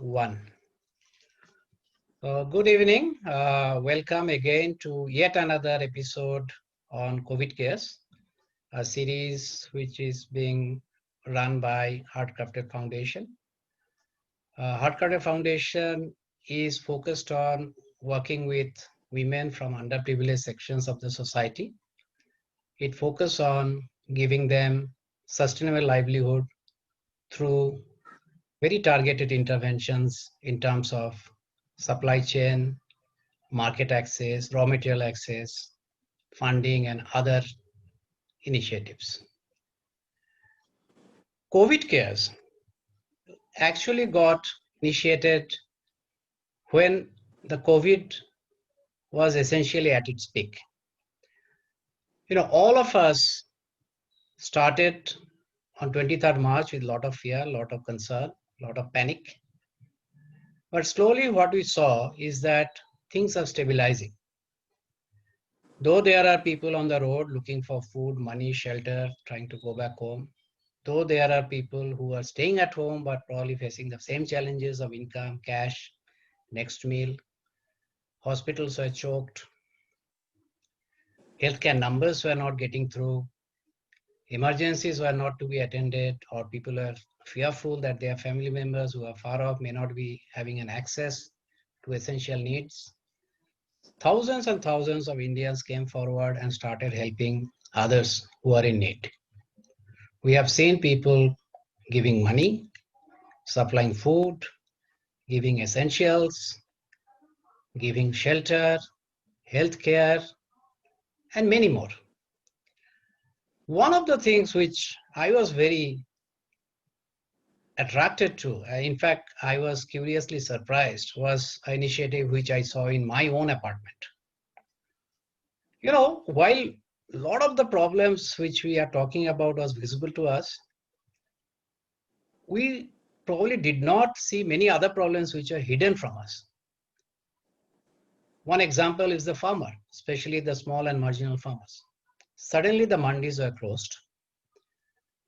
One. Good evening. Welcome again to yet another episode on COVID cares, a series which is being run by Heartcrafted Foundation. Heartcrafted Foundation is focused on working with women from underprivileged sections of the society. It focuses on giving them sustainable livelihood through very targeted interventions in terms of supply chain, market access, raw material access, funding, and other initiatives. COVID cares actually got initiated when the COVID was essentially at its peak. All of us started on 23rd March with a lot of fear, a lot of concern, a lot of panic. But slowly what we saw is that things are stabilizing. Though there are people on the road looking for food, money, shelter, trying to go back home, though there are people who are staying at home but probably facing the same challenges of income, cash, next meal, hospitals were choked, healthcare numbers were not getting through, emergencies were not to be attended, or people are fearful that their family members who are far off may not be having an access to essential needs. Thousands and thousands of Indians came forward and started helping others who are in need. We have seen people giving money, supplying food, giving essentials, giving shelter, healthcare, and many more. One of the things which I was very attracted to, in fact, I was curiously surprised, was an initiative which I saw in my own apartment. While a lot of the problems which we are talking about was visible to us, we probably did not see many other problems which are hidden from us. One example is the farmer, especially the small and marginal farmers. Suddenly the mandis were closed.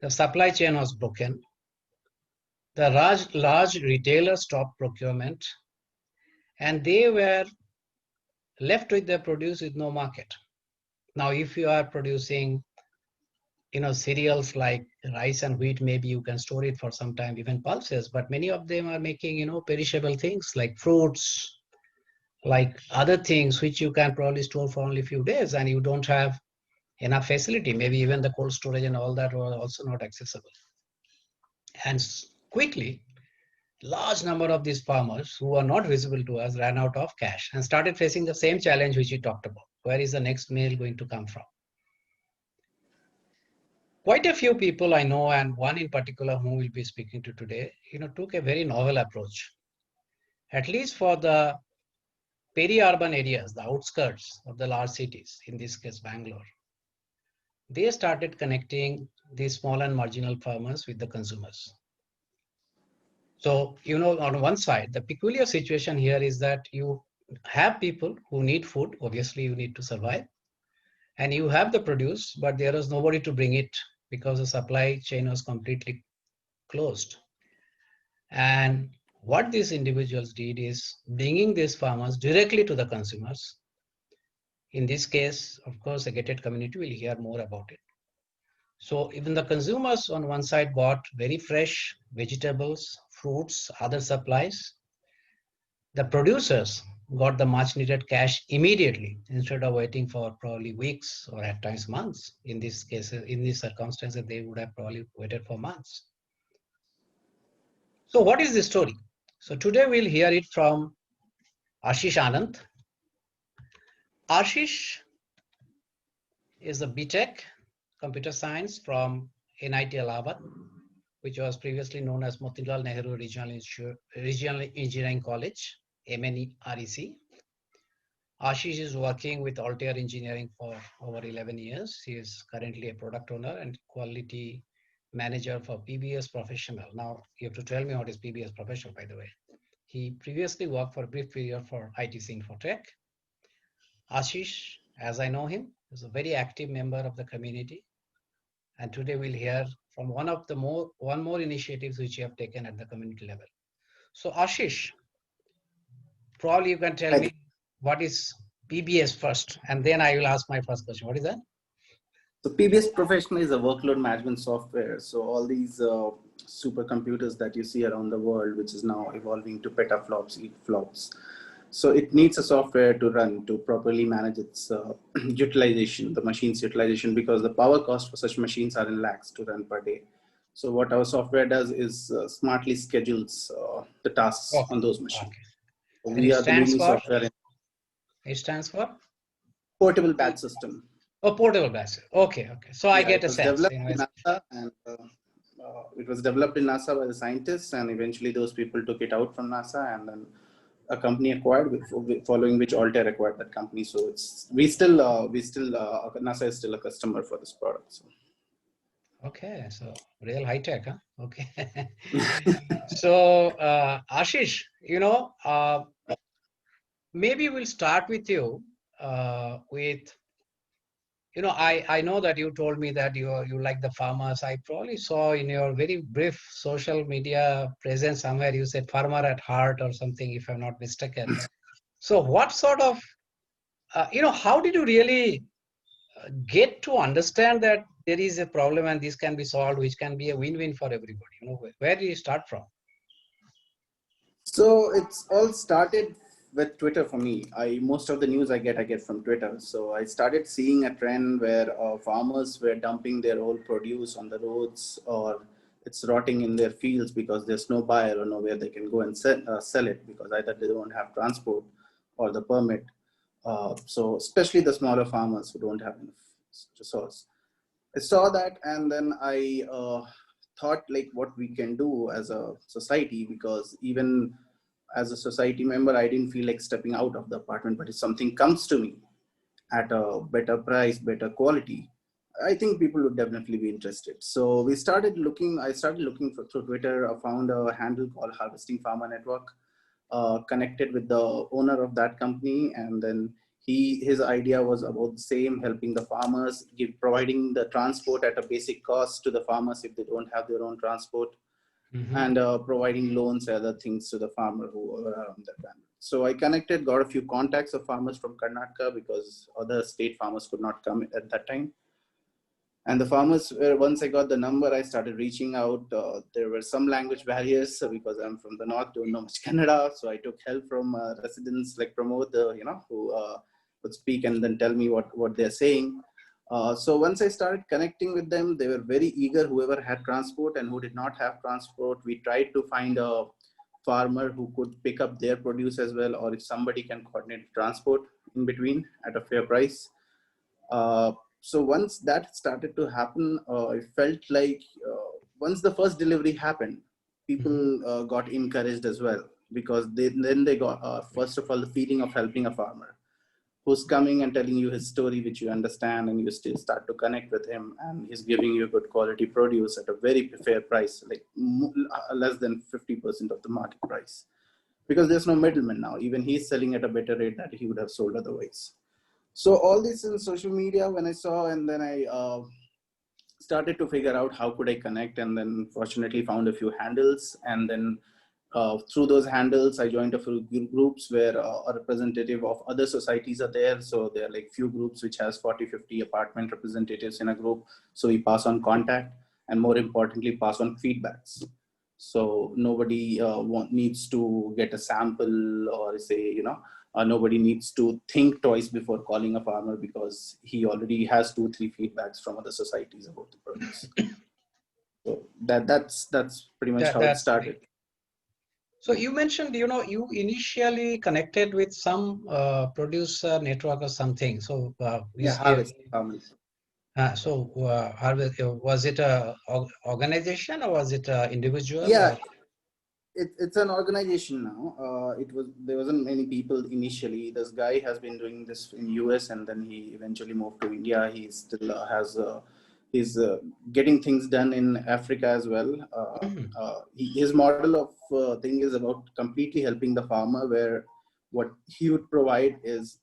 The supply chain was broken. The large retailers stopped procurement, and they were left with their produce with no market. Now, if you are producing, cereals like rice and wheat, maybe you can store it for some time, even pulses, but many of them are making, perishable things like fruits, like other things which you can probably store for only a few days, and you don't have enough facility. Maybe even the cold storage and all that were also not accessible. And quickly, large number of these farmers who are not visible to us ran out of cash and started facing the same challenge which we talked about. Where is the next meal going to come from? Quite a few people I know, and one in particular whom we'll be speaking to today, took a very novel approach. At least for the peri-urban areas, the outskirts of the large cities, in this case Bangalore, they started connecting these small and marginal farmers with the consumers. So, on one side, the peculiar situation here is that you have people who need food. Obviously, you need to survive. And you have the produce, but there is nobody to bring it because the supply chain was completely closed. And what these individuals did is bringing these farmers directly to the consumers. In this case, of course, the gated community will hear more about it. So even the consumers on one side got very fresh vegetables, fruits, other supplies. The producers got the much needed cash immediately instead of waiting for probably weeks or at times months. In this case, in these circumstances, they would have probably waited for months. So what is the story? So today we'll hear it from Ashish Anand. Ashish is a BTech computer science from NIT Allahabad, which was previously known as Motilal Nehru Regional Engineering College, MNEREC. Ashish is working with Altair Engineering for over 11 years. He is currently a product owner and quality manager for PBS Professional. Now, you have to tell me what is PBS Professional, by the way. He previously worked for a brief period for ITC Infotech. Ashish, as I know him, is a very active member of the community. And today we'll hear from one more initiatives which you have taken at the community level. So Ashish, probably you can tell me what is PBS first, and then I will ask my first question. What is that? So PBS Professional is a workload management software. So all these supercomputers that you see around the world, which is now evolving to petaflops, flops. So it needs a software to run to properly manage its utilization, the machine's utilization, because the power cost for such machines are in lakhs to run per day. So what our software does is smartly schedules the tasks Okay. on those machines. Okay. So And we are the leading software in it stands for portable batch system. oh, portable batch. Okay. Okay. So I Yeah, get it a was sense. developed in NASA, and it was developed in NASA by the scientists, and eventually those people took it out from NASA, and then a company acquired, following which Altair acquired that company. So it's NASA is still a customer for this product. So. Okay. So real high tech, huh? Okay. So Ashish, maybe we'll start with you with I know that you told me that you like the farmers. I probably saw in your very brief social media presence somewhere you said farmer at heart or something, if I'm not mistaken. So what sort of how did you really get to understand that there is a problem and this can be solved, which can be a win-win for everybody? Where do you start from? So it's all started with Twitter for me. Most of the news I get from Twitter. So I started seeing a trend where farmers were dumping their old produce on the roads, or it's rotting in their fields because there's no buyer or nowhere they can go and sell it, because either they don't have transport or the permit. So especially the smaller farmers who don't have enough resource. I saw that, and then I thought like what we can do as a society, because even as a society member, I didn't feel like stepping out of the apartment. But if something comes to me at a better price, better quality, I think people would definitely be interested. So we started looking. I started looking through Twitter. I found a handle called Harvesting Farmer Network, connected with the owner of that company, and then his idea was about the same, helping the farmers, providing the transport at a basic cost to the farmers if they don't have their own transport, Mm-hmm. and providing loans and other things to the farmer who are around that land. So I connected, got a few contacts of farmers from Karnataka, because other state farmers could not come at that time. And the farmers, once I got the number, I started reaching out. There were some language barriers, because I'm from the north, don't know much Kannada. So I took help from residents like Pramod, who would speak and then tell me what they're saying. So once I started connecting with them, they were very eager, whoever had transport, and who did not have transport. We tried to find a farmer who could pick up their produce as well, or if somebody can coordinate transport in between at a fair price. Uh, so once that started to happen, I felt like once the first delivery happened, people got encouraged as well, because then they got, first of all, the feeling of helping a farmer who's coming and telling you his story, which you understand, and you still start to connect with him, and he's giving you good quality produce at a very fair price, like less than 50% of the market price, because there's no middleman now. Even he's selling at a better rate that he would have sold otherwise. So all this in social media when I saw, and then I started to figure out how could I connect, and then fortunately found a few handles, and then through those handles I joined a few groups where a representative of other societies are there. So there are like few groups which has 40-50 apartment representatives in a group. So we pass on contact, and more importantly pass on feedbacks. So nobody needs to get a sample, or say, nobody needs to think twice before calling a farmer, because he already has 2-3 feedbacks from other societies about the produce. So that's pretty much how it That's great. started. So you mentioned, you initially connected with some producer network or something. So Yeah, harvest farmers. was it a organization, or was it a individual? Yeah, Or it's an organization now. There wasn't many people initially. This guy has been doing this in US, and then he eventually moved to India. He still he's getting things done in Africa as well. Mhm. His model of thing is about completely helping the farmer, where what he would provide is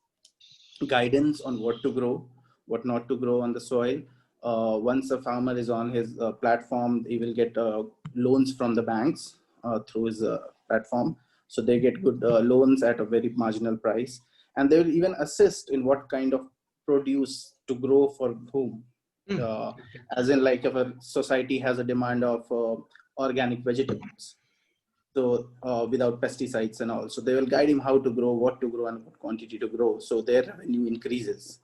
guidance on what to grow, what not to grow on the soil. Once a farmer is on his platform, he will get loans from the banks through his platform. So they get good loans at a very marginal price, and they will even assist in what kind of produce to grow for whom. Uh, Okay. as in, like if a society has a demand of organic vegetables, so without pesticides and all, so they will guide him how to grow, what to grow, and what quantity to grow. So their revenue increases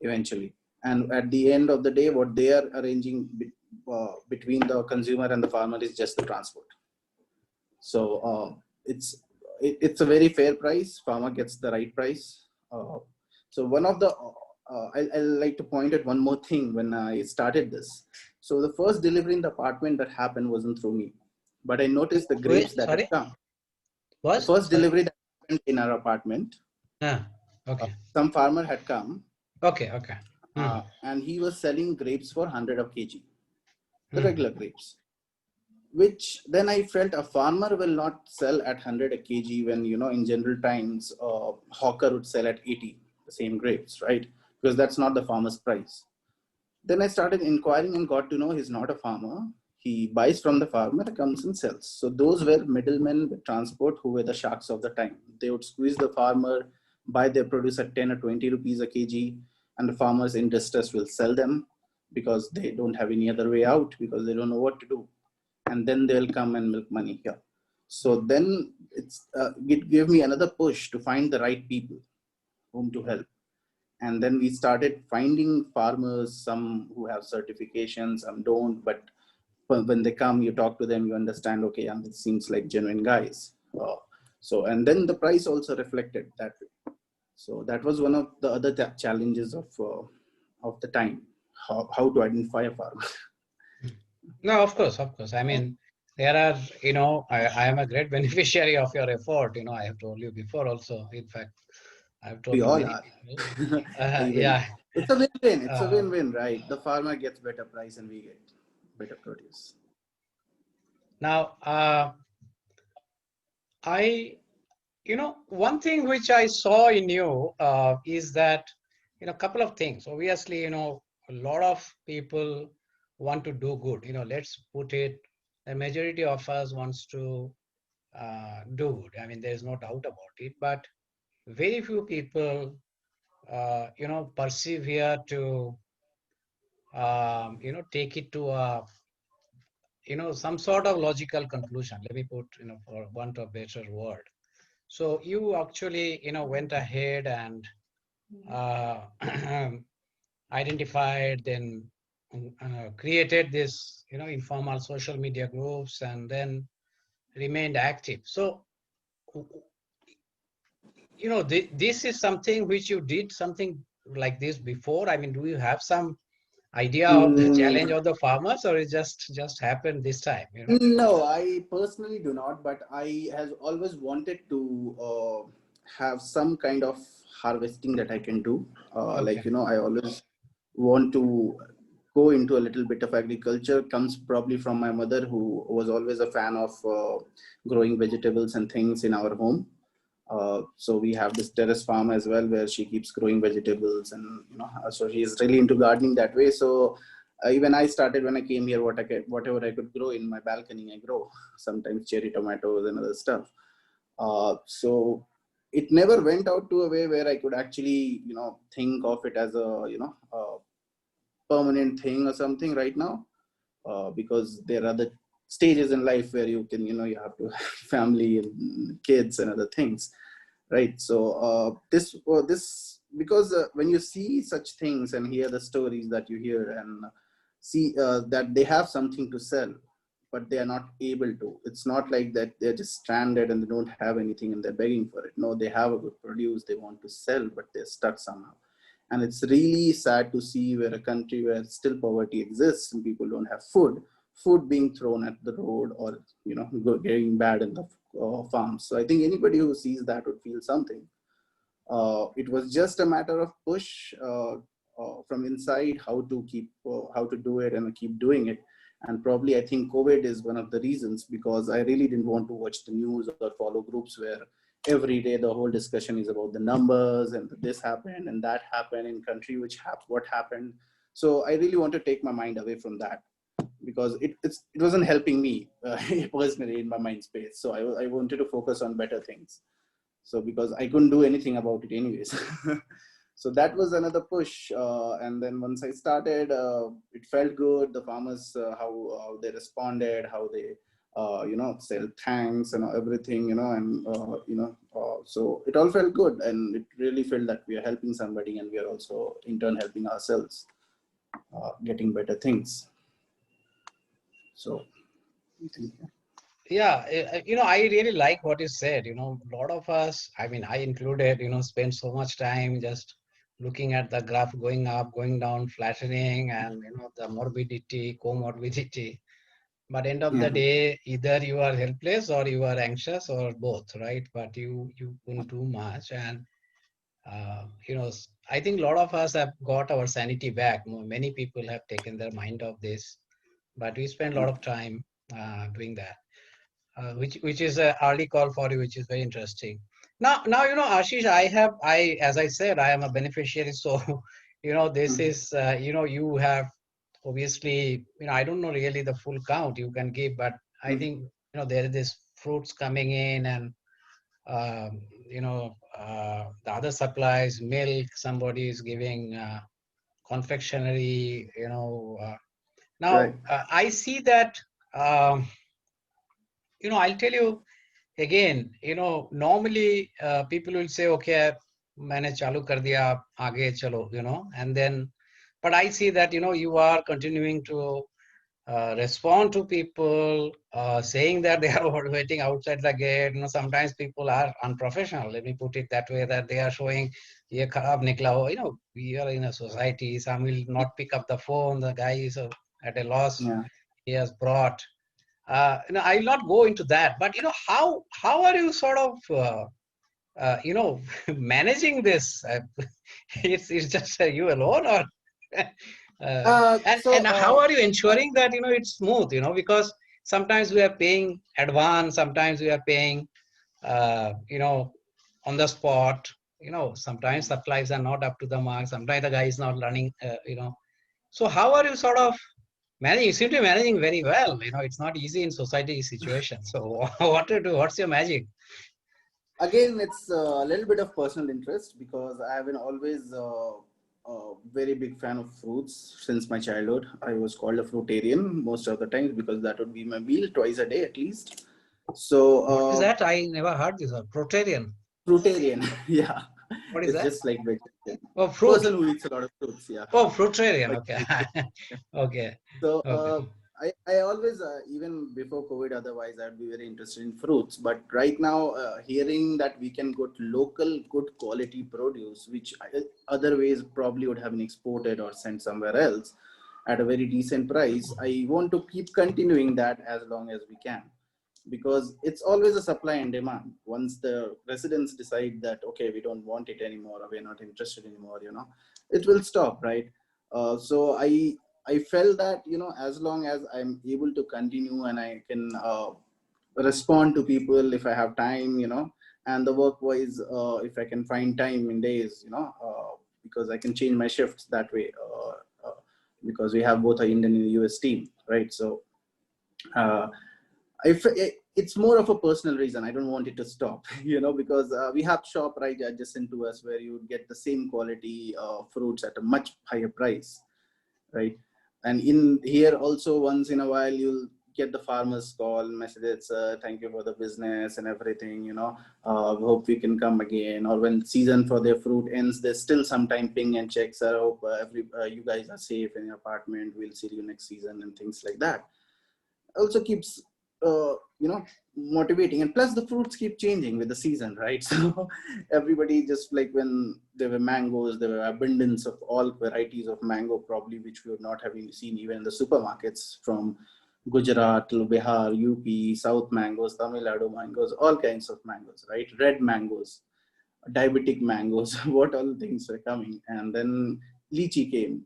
eventually. And at the end of the day, what they are arranging between the consumer and the farmer is just the transport. So it's a very fair price. Farmer gets the right price. So one of the I like to point at one more thing when I started this. So the first delivery in the apartment that happened wasn't through me, but I noticed the Wait, grapes that had sorry, come. The was first sorry. delivery that happened in our apartment, Ah, okay, some farmer had come, okay, okay. Hmm. and he was selling grapes for 100 of kg, the Hmm. regular grapes. Which then I felt a farmer will not sell at 100 a kg when, in general times, hawker would sell at 80, the same grapes, right? Because that's not the farmer's price. Then I started inquiring and got to know he's not a farmer. He buys from the farmer, comes and sells. So those were middlemen with transport who were the sharks of the time. They would squeeze the farmer, buy their produce at 10 or 20 rupees a kg, and the farmers in distress will sell them because they don't have any other way out, because they don't know what to do. And then they'll come and milk money here. So then it gave me another push to find the right people whom to help. And then we started finding farmers, some who have certifications, some don't, but when they come, you talk to them, you understand, okay, and it seems like genuine guys. So and then the price also reflected that way. So that was one of the other challenges of the time, how to identify a farmer. No, of course, of course. I mean, there are, I am a great beneficiary of your effort. I have told you before also. In fact, I have We told to all many are. people. Even Yeah. it's a win-win. It's a Uh, win-win, right? The farmer gets better price and we get better produce. Now, one thing which I saw in you is that, a couple of things. Obviously, a lot of people want to do good. Let's put it, the majority of us wants to do good. I mean, there's no doubt about it. But very few people, persevere to, take it to a, some sort of logical conclusion. Let me put, for want of a better word. So you actually, went ahead and uh, identified, then created this, informal social media groups, and then remained active. So, this is something which you did something like this before. I mean, do you have some idea of the Mm, challenge of the farmers, or it just happened this time? no, I personally do not, but I has always wanted to have some kind of harvesting that I can do. Okay. I always want to go into a little bit of agriculture. Comes probably from my mother, who was always a fan of growing vegetables and things in our home. So we have this terrace farm as well, where she keeps growing vegetables, and so she is really into gardening that way. So even I started when I came here, whatever I could grow in my balcony, I grow. Sometimes cherry tomatoes and other stuff. So it never went out to a way where I could actually think of it as a permanent thing or something right now, because there are the stages in life where you can you have to have family and kids and other things, right? So this because when you see such things and hear the stories that you hear, and see that they have something to sell, but they are not able to. It's not like that they're just stranded and they don't have anything and they're begging for it. No, they have a good produce they want to sell, but they're stuck somehow. And it's really sad to see where a country where still poverty exists and people don't have food being thrown at the road, or getting bad in the farms. So I think anybody who sees that would feel something. It was just a matter of push from inside, how to do it and keep doing it. And probably I think COVID is one of the reasons, because I really didn't want to watch the news or follow groups where every day the whole discussion is about the numbers and this happened and that happened in country, what happened. So I really want to take my mind away from that. because it wasn't helping me personally in my mind space. So I wanted to focus on better things. So because I couldn't do anything about it anyways. So that was another push. And then once I started, it felt good. The farmers, how they responded, how they, said thanks and everything, and, so it all felt good. And it really felt that we are helping somebody and we are also in turn helping ourselves, getting better things. So, I think, Yeah, I really like what you said. A lot of us, I mean, I included, spend so much time just looking at the graph going up, going down, flattening, and, the morbidity, comorbidity. But end of yeah, the day, either you are helpless or you are anxious or both, right? But you couldn't do much. And, I think a lot of us have got our sanity back. Many people have taken their mind off this, but we spend a lot of time doing that. Which is an early call for you, which is very interesting. Now Ashish, I as I said, I am a beneficiary. So this is you have obviously I don't know really the full count you can give, but I think there is this fruits coming in and the other supplies, milk. Somebody is giving confectionery. right. Now I see that. Um, I'll tell you again, normally people will say, okay, मैंने चालू कर दिया, आगे चलो, and then, but I see that, you are continuing to respond to people, saying that they are waiting outside the gate. Sometimes people are unprofessional. Let me put it that way, that they are showing, ये खराब निकला हो. We are in a society. Some will not pick up the phone. The guy is at a loss. Yeah. He has brought. I'll not go into that, but how are you sort of managing this? It's just you alone, or and how are you ensuring that it's smooth? Because sometimes we are paying advance, sometimes we are paying on the spot. Sometimes supplies are not up to the mark. Sometimes the guy is not running. So how are you sort of managing? You seem to be managing very well. It's not easy in society situation. So what to do? What's your magic? Again, it's a little bit of personal interest because I have been always a very big fan of fruits since my childhood. I was called a fruitarian most of the times because that would be my meal twice a day at least. So, What is that? I never heard this. Protarian. fruitarian, yeah, What is it's that? just like vegetarian. Oh, fruit. Person who eats a lot of fruits, yeah. Oh, fruitarian. But Okay. Okay. so Okay. I always, even before COVID, otherwise I'd be very interested in fruits. But right now, hearing that we can get local, good quality produce, which other ways probably would have been exported or sent somewhere else at a very decent price, I want to keep continuing that as long as we can. Because it's always a supply and demand. Once the residents decide that, okay, we don't want it anymore, or we're not interested anymore, it will stop, right? So I felt that, as long as I'm able to continue and I can respond to people if I have time, and the work wise, if I can find time in days, because I can change my shifts that way, because we have both a Indian and a US team, right? So uh, it's more of a personal reason. I don't want it to stop, because we have shop right adjacent to us where you would get the same quality fruits at a much higher price, right? And in here also, once in a while, you'll get the farmers call messages, thank you for the business and everything, hope we can come again. Or when season for their fruit ends, there's still sometime ping and checks. I hope you guys are safe in your apartment. We'll see you next season and things like that. Also keeps motivating, and plus the fruits keep changing with the season, right? So everybody, just like when there were mangoes, there were abundance of all varieties of mango probably, which we would not have seen even in the supermarkets, from Gujarat to Bihar, UP, South mangoes, Tamil Nadu mangoes, all kinds of mangoes, right? Red mangoes, diabetic mangoes, what all things were coming. And then lychee came.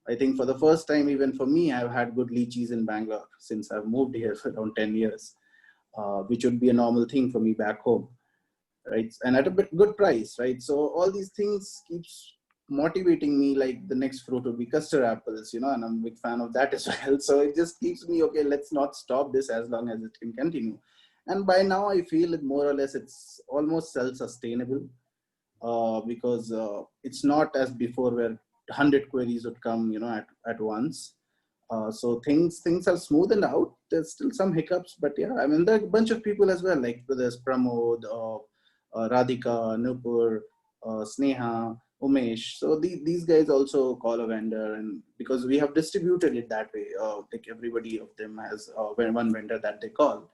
I think for the first time, even for me, I've had good lychees in Bangalore since I've moved here for around 10 years, which would be a normal thing for me back home, right? And at a good price, right? So all these things keeps motivating me, like the next fruit would be custard apples, and I'm a big fan of that as well. So it just keeps me, okay, let's not stop this as long as it can continue. And by now I feel it more or less it's almost self-sustainable, because it's not as before where 100 queries would come, at once. So things are smoothened out. There's still some hiccups, but yeah, I mean, there are a bunch of people as well, like there's Pramod, Radhika, Nupur, Sneha, Umesh. So these guys also call a vendor, and because we have distributed it that way, like everybody of them has one vendor that they call,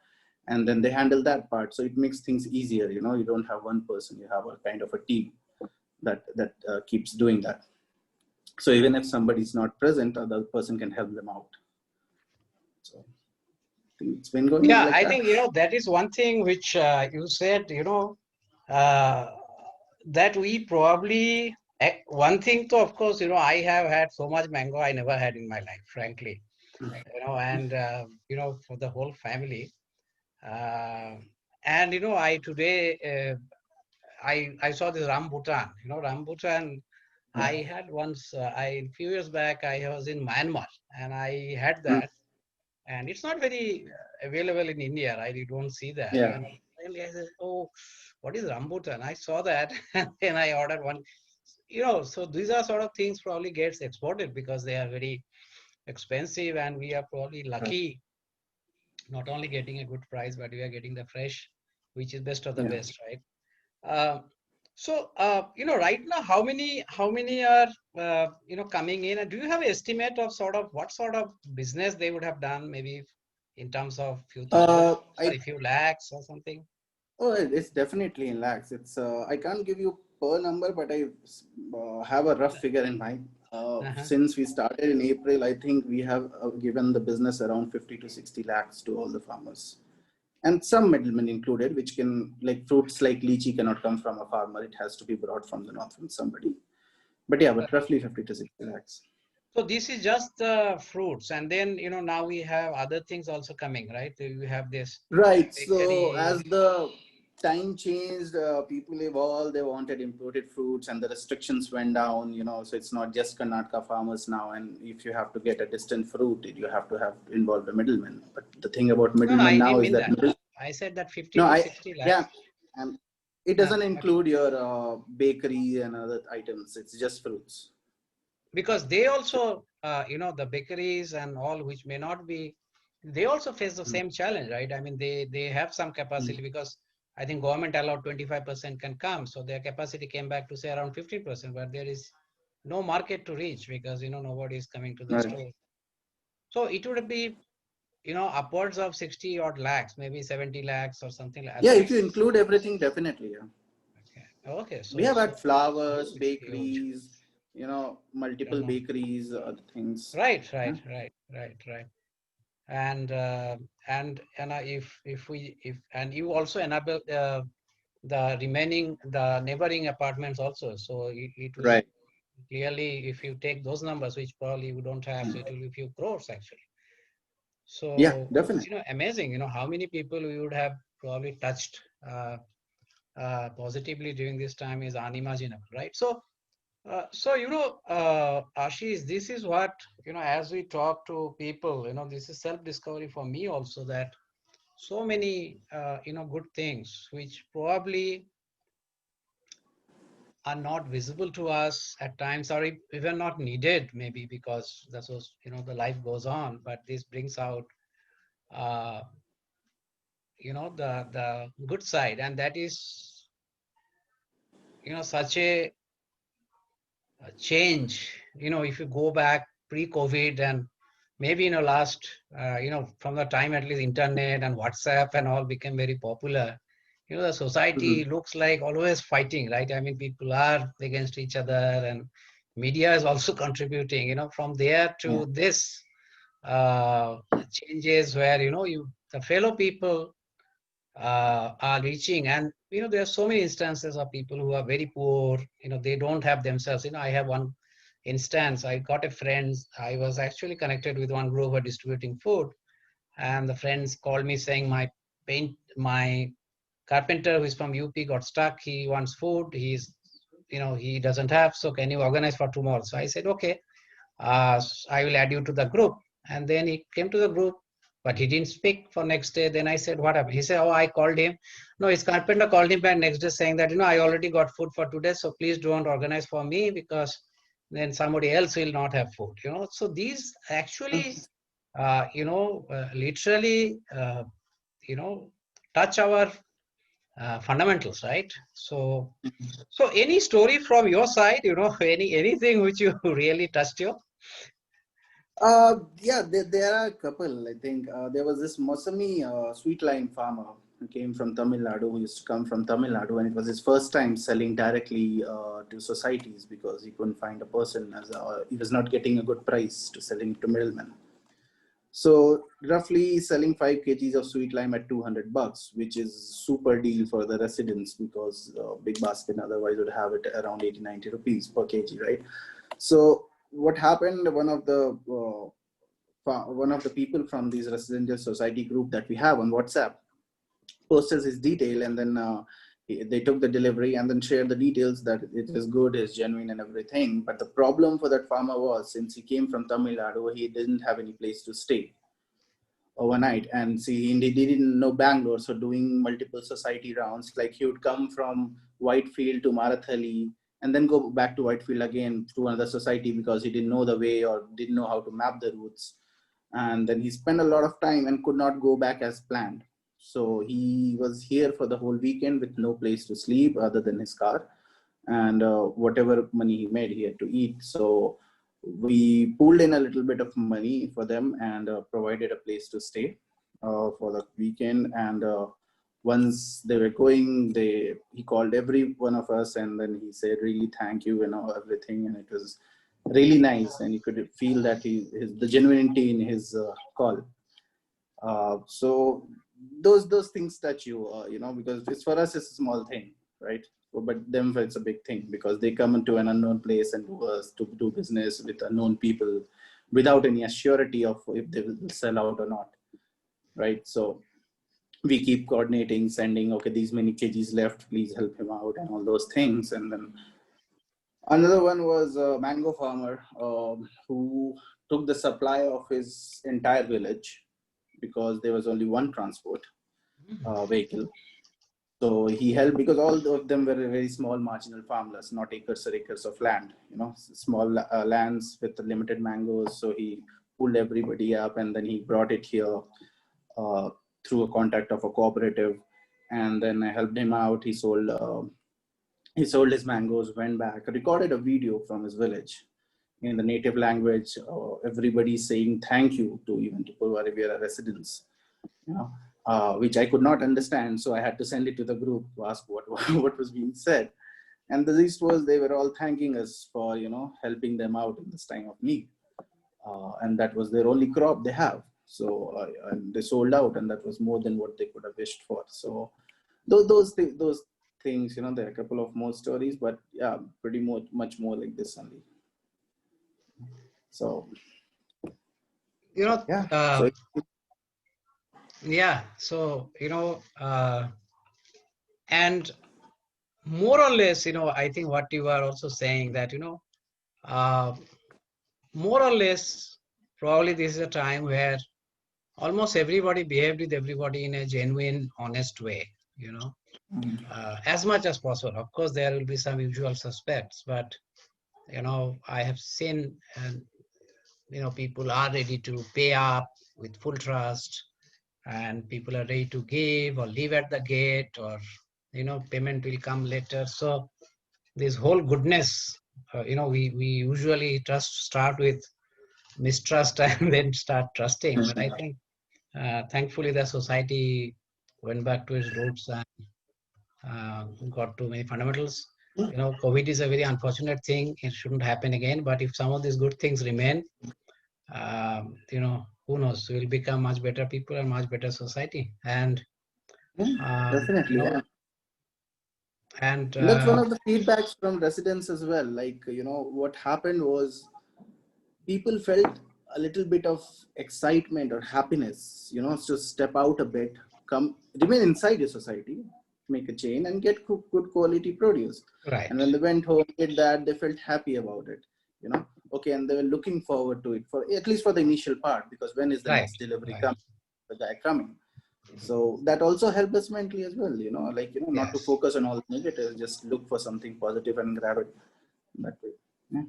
and then they handle that part. So it makes things easier. You don't have one person; you have a kind of a team that keeps doing that. So even if somebody is not present, other person can help them out. So I think it's been going on Yeah, like I that. think, that is one thing which you said, uh, that we probably, one thing to, of course, I have had so much mango I never had in my life, frankly, and, for the whole family. Uh, and, I today, I saw this rambutan, rambutan. I had once, few years back, I was in Myanmar and I had Mm, that, and it's not very available in India, right? You don't see that. yeah, And finally I said, oh, what is rambutan? I saw that and then I ordered one. So these are sort of things probably gets exported because they are very expensive, and we are probably lucky not only getting a good price, but we are getting the fresh, which is best of the yeah. best, right? Uh, right now, how many are coming in, and do you have an estimate of sort of what sort of business they would have done, maybe in terms of few thousand, I few lakhs or something? Oh, it's definitely in lakhs. It's I can't give you per number, but I have a rough figure in mind. Uh-huh. Since we started in April, I think we have given the business around 50 to 60 lakhs to all the farmers, and some middlemen included, which can, like fruits like lychee cannot come from a farmer; it has to be brought from the north from somebody. But yeah, but roughly 50 to 60 lakhs. So this is just the fruits, and then now we have other things also coming, right? You have this Right. So bakery. as the time changed, people evolved. They wanted imported fruits, and the restrictions went down. So it's not just Karnataka farmers now. And if you have to get a distant fruit, you have to have involved a middleman. But the thing about No, no, middlemen I now didn't is mean that that. I said that 50 no, to I 60 yeah, lakhs. and it Uh, doesn't but include your bakery and other items. It's just fruits. because they also, the bakeries and all, which may not be, they also face the Mm. same challenge, right? I mean, they have some Mm. capacity because I think government allowed 25% can come, so their capacity came back to say around 15%, but there is no market to reach because nobody is coming to the Right. store. So it would be upwards of 60 odd lakhs, maybe 70 lakhs or something at Yeah, if you least. include everything, definitely. Yeah. Okay, okay, We so have so had flowers, it's huge. bakeries, multiple bakeries, other things. Right, Yeah. right, right, right, right. And if you also enable the remaining, the neighboring apartments also, so it will Right. clearly, if you take those numbers, which probably you don't have, so it will be few crores actually. Yeah, So definitely. amazing, how many people we would have probably touched positively during this time is unimaginable, right? So Ashish, this is what, as we talk to people, this is self-discovery for me also, that so many, good things which probably are not visible to us at times, or even not needed, maybe because that's what, the life goes on, but this brings out, uh, the good side, and that is, such a change, if you go back pre-COVID, and maybe last, from the time at least internet and WhatsApp and all became very popular, the Hmm. society looks like always fighting, right? I mean, people are against each other, and media is also contributing, from there Yeah. to this, uh, changes where, the fellow people are reaching. And there are so many instances of people who are very poor, they don't have themselves. I have one instance. I got a friend, I was actually connected with one group who are distributing food, and the friends called me saying, my carpenter who is from UP got stuck, he wants food, he's he doesn't have, so can you organize for tomorrow? So I said, okay, I will add you to the group. And then he came to the group, but he didn't speak for next day. Then I said, what happened? He said, oh, I called him. No, his carpenter called him back next day saying that, I already got food for today, so please don't organize for me because then somebody else will not have food. So these actually, literally, touch our fundamentals, right? So any story from your side, anything which you really touched you? Yeah, there are a couple. I think there was this Mosami sweet lime farmer who came from Tamil Nadu, who used to come from Tamil Nadu, and it was his first time selling directly to societies because he couldn't find a person he was not getting a good price to selling to middlemen. So roughly selling 5 kgs of sweet lime at $200, which is super deal for the residents because big basket otherwise would have it around 80-90 rupees per kg, right? So what happened? One of the people from these residential society group that we have on WhatsApp posted his detail, and then they took the delivery and then shared the details that it is good, is genuine, and everything. But the problem for that farmer was, since he came from Tamil Nadu, he didn't have any place to stay overnight. And see, he didn't know Bangalore, so doing multiple society rounds, like he would come from Whitefield to Marathali and then go back to Whitefield again to another society because he didn't know the way or didn't know how to map the routes. And then he spent a lot of time and could not go back as planned. So he was here for the whole weekend with no place to sleep other than his car, and whatever money he made, he had to eat. So we pulled in a little bit of money for them and provided a place to stay for the weekend. And once they were going, he called every one of us, and then he said, really thank you, everything. And it was really nice, and you could feel that the genuinity in his call. So those things touch you, because it's, for us, it's a small thing, right? But them, it's a big thing because they come into an unknown place and to do business with unknown people without any assurity of if they will sell out or not, right? So we keep coordinating, sending, okay, these many kgs left, please help him out, and all those things. And then another one was a mango farmer who took the supply of his entire village because there was only one transport vehicle. So he helped because all of them were very small marginal farmers, not acres or acres of land, small lands with limited mangoes. So he pulled everybody up and then he brought it here uh, through a contact of a cooperative. And then I helped him out. He sold his mangoes, went back, recorded a video from his village in the native language, everybody saying thank you to even to Purva Riviera residents, which I could not understand. So I had to send it to the group to ask what was being said. And the gist was they were all thanking us for, helping them out in this time of need. And that was their only crop they have. So and they sold out, and that was more than what they could have wished for. So those things, there are a couple of more stories, but yeah, pretty much more like this only. So yeah. So and more or less, I think what you are also saying that, more or less, probably this is a time where almost everybody behaved with everybody in a genuine, honest way, as much as possible. Of course, there will be some usual suspects, but, I have seen, people are ready to pay up with full trust, and people are ready to give or leave at the gate, or, payment will come later. So this whole goodness, we usually start with mistrust and then start trusting. But I think, thankfully, the society went back to its roots and got to many fundamentals. COVID is a very unfortunate thing. It shouldn't happen again. But if some of these good things remain, who knows? We'll become much better people and much better society. And Definitely, yeah. And that's one of the feedbacks from residents as well. Like, what happened was people felt a little bit of excitement or happiness, to step out a bit, remain inside your society, make a chain and get good quality produce. Right. And when they went home, did that, they felt happy about it, you know. Okay, and they were looking forward to it for at least for the initial part, because when is the Right. next delivery Right. coming, the guy coming. So that also helped us mentally as well, you know, like, you know, not to Yes. focus on all the negatives, just look for something positive and grab it that way. Yeah.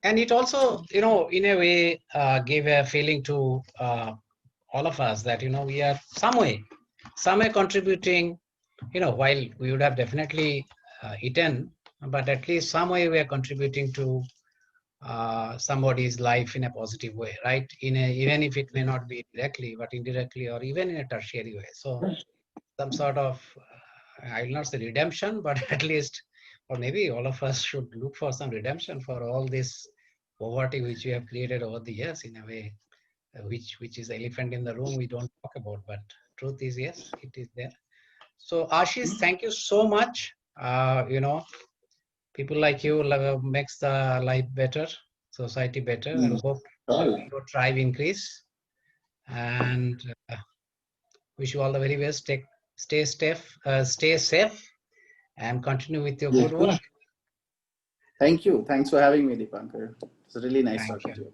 And it also, you know, in a way, gave a feeling to all of us that, you know, we are some way contributing, you know, while we would have definitely eaten, but at least some way we are contributing to somebody's life in a positive way, right? Even if it may not be directly, but indirectly, or even in a tertiary way. So some sort of, I will not say redemption, but at least, or maybe all of us should look for some redemption for all this poverty which we have created over the years, in a way, which is the elephant in the room we don't talk about, but truth is, yes, it is there. So Ashish, thank you so much. You know, people like you makes the life better, society better, and hope Sorry. your tribe increase. And wish you all the very best. Stay safe, and continue with your You good too. work. Thank you. Thanks for having me, Deepankar. It's really nice Thank talking you. to you.